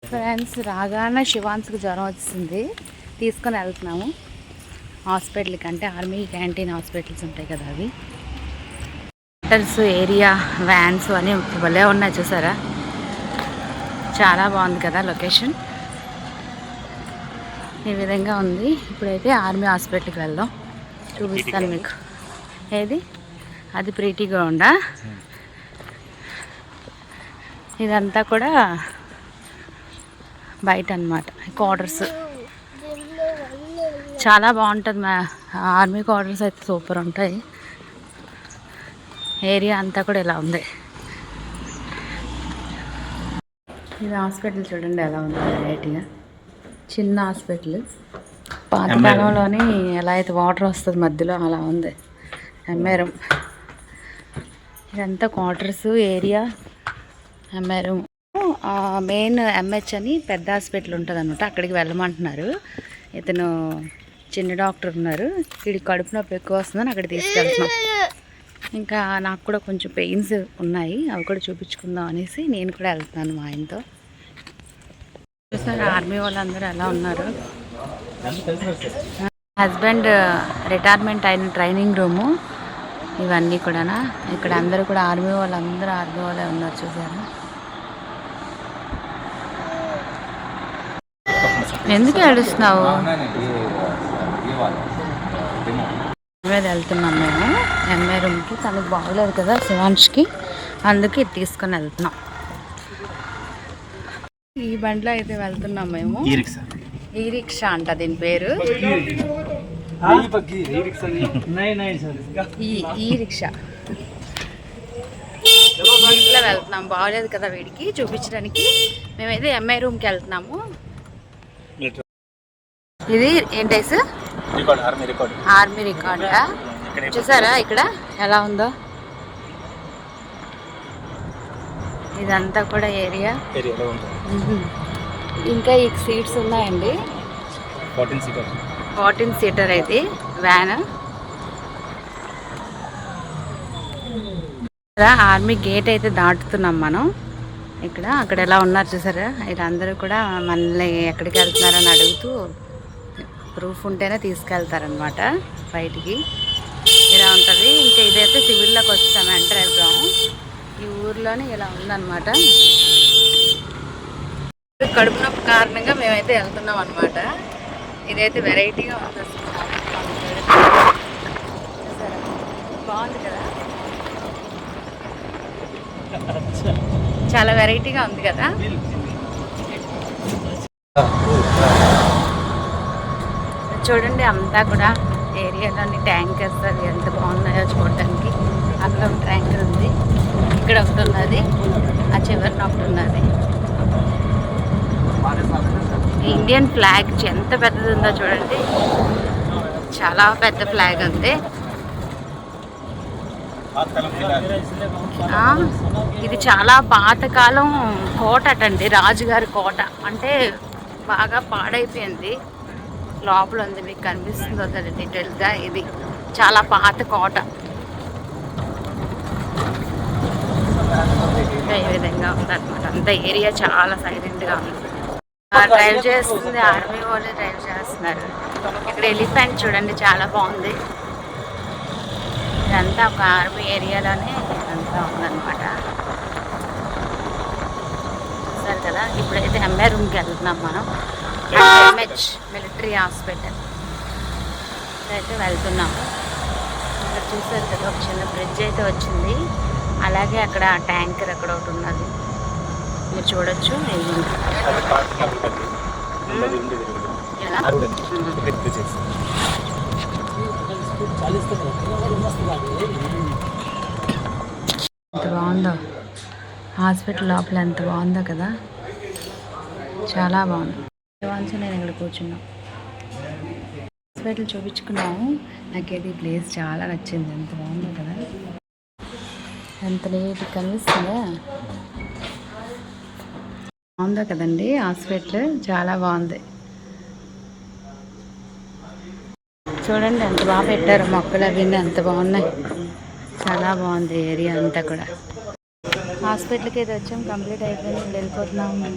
Friends రాగానే శివాన్స్కి జ్వరం వచ్చింది, తీసుకొని వెళ్తున్నాము హాస్పిటల్కి. అంటే ఆర్మీ క్యాంటీన్ హాస్పిటల్స్ ఉంటాయి కదా అవి. డాక్టర్స్ ఏరియా వ్యాన్స్ అని భలే ఉన్నాయి చూసారా, చాలా బాగుంది కదా లొకేషన్. ఈ విధంగా ఉంది. ఇప్పుడైతే ఆర్మీ హాస్పిటల్కి వెళ్దాం, చూపిస్తాను మీకు. ఏది అది ప్రీతి గ్రౌండా? ఇదంతా కూడా బయట అన్నమాట, క్వార్టర్స్. చాలా బాగుంటుంది. మా ఆర్మీ క్వార్టర్స్ అయితే సూపర్ ఉంటాయి. ఏరియా అంతా కూడా ఇలా ఉంది. ఇది హాస్పిటల్ చూడండి ఎలా ఉంది, వెరైటీగా. చిన్న హాస్పిటల్, పాతకాలంలోని ఎలా అయితే వాటర్ వస్తుంది మధ్యలో అలా ఉంది. ఎంఆర్ఎం ఇదంతా quarters area. MRM main MH అని పెద్ద హాస్పిటల్ ఉంటుంది అనమాట, అక్కడికి వెళ్ళమంటున్నారు. ఇతను చిన్న డాక్టర్ ఉన్నారు, వీడికి కడుపు నొప్పి ఎక్కువ వస్తుందని అక్కడ తీసుకెళ్తున్నాం. ఇంకా నాకు కూడా కొంచెం పెయిన్స్ ఉన్నాయి, అవి కూడా చూపించుకుందాం అనేసి నేను కూడా వెళ్తున్నాను మా ఆయనతో. చూసారు ఆర్మీ వాళ్ళందరూ ఎలా ఉన్నారు. హస్బెండ్ రిటైర్మెంట్ అయిన ట్రైనింగ్ రూము ఇవన్నీ కూడా. ఇక్కడ అందరూ కూడా ఆర్మీ వాళ్ళే ఉన్నారు చూసారా. ఎందుకు ఏడుస్తున్నావు? మీద వెళ్తున్నాం మేము ఎంఏ రూమ్కి. తనకు బాగోలేదు కదా శివాన్ష్కి, అందుకే తీసుకొని వెళ్తున్నాం. ఈ బండిలో అయితే వెళ్తున్నాం మేము. ఈ రిక్షా అంట దీని పేరు, ఈ రిక్షా. ఇంట్లో వెళ్తున్నాం, బాగోలేదు కదా వీడికి చూపించడానికి. మేమైతే ఎంఐ రూమ్కి వెళ్తున్నాము. ఇది ఏంటి సార్? ఆర్మీ రికార్డా? చూసారా ఇక్కడ ఎలా ఉందో. ఇదంతా కూడా ఏరియా. ఇంకా ఈ సీట్స్ ఉన్నాయండి, 14 సీటర్ అయితే వ్యాన్. ఆర్మీ గేట్ అయితే దాటుతున్నాం మనం. అక్కడ ఎలా ఉన్నారు చూసారా. వీళ్ళందరూ కూడా మనల్ని ఎక్కడికి వెళ్తున్నారని అడుగుతూ ప్రూఫ్ ఉంటేనే తీసుకెళ్తారనమాట బయటికి. ఇలా ఉంటుంది. ఇంకా ఇదైతే సివిల్లోకి వచ్చాము, ఎంటర్ అయిపోయాము. ఈ ఊర్లోనే ఇలా ఉందన్నమాట. కడుపు నొప్పి కారణంగా మేమైతే వెళ్తున్నాం అనమాట. ఇదైతే వెరైటీగా ఉంది అసలు, బాగుంది కదా, చాలా వెరైటీగా ఉంది కదా. చూడండి అంతా కూడా ఏరియాలోని ట్యాంకర్స్ అవి ఎంత బాగున్నాయో చూడడానికి. అక్కడ ఒక ట్యాంకర్ ఉంది, ఇక్కడ ఒకటి ఉన్నది, ఆ చివరిన ఒకటి ఉన్నది. ఇండియన్ ఫ్లాగ్ ఎంత పెద్దది ఉందో చూడండి, చాలా పెద్ద ఫ్లాగ్ ఉంది. ఇది చాలా పాతకాలం కోట అటండి, రాజుగారి కోట. అంటే బాగా పాడైపోయింది, లోపల ఉంది. మీకు కనిపిస్తుందో కదా డీటెయిల్గా. ఇది చాలా పాత కోట. ఈ విధంగా ఉందన్నమాట. అంత ఏరియా చాలా సైలెంట్గా ఉంది. డ్రైవ్ చేస్తుంది ఆర్మీ వాళ్ళే డ్రైవ్ చేస్తున్నారు. ఇక్కడ ఎలిఫెంట్ చూడండి చాలా బాగుంది. ఇదంతా ఒక ఆర్మీ ఏరియాలోనే ఇదంతా ఉందన్నమాట. చూసారు కదా. ఇప్పుడైతే ఎంఏ రూమ్కి వెళ్తున్నాం మనం, ఎంహెచ్ మిలిటరీ హాస్పిటల్ అయితే వెళ్తున్నాము. ఇక్కడ చూసారు కదా ఒక చిన్న బ్రిడ్జ్ అయితే వచ్చింది. అలాగే అక్కడ ట్యాంకర్ అక్కడ ఒకటి ఉన్నది, మీరు చూడొచ్చు. ఎంత బాగుందో హాస్పిటల్ లోపల, ఎంత బాగుందో కదా, చాలా బాగుంది. నేను ఇక్కడ కూర్చున్నాం, హాస్పిటల్ చూపించుకున్నాము. నాకైతే ఈ ప్లేస్ చాలా నచ్చింది, ఎంత బాగుందో కదా, ఎంత నీట్ కనిపిస్తుందా. బాగుందో కదండి హాస్పిటల్, చాలా బాగుంది. చూడండి ఎంత బాగా పెట్టారు, మొక్కలు అవి ఎంత బాగున్నాయి, చాలా బాగుంది ఏరియా అంతా కూడా. హాస్పిటల్కి అయితే వచ్చాం, కంప్లీట్ అయిపోయింది, వెళ్ళిపోతున్నాము.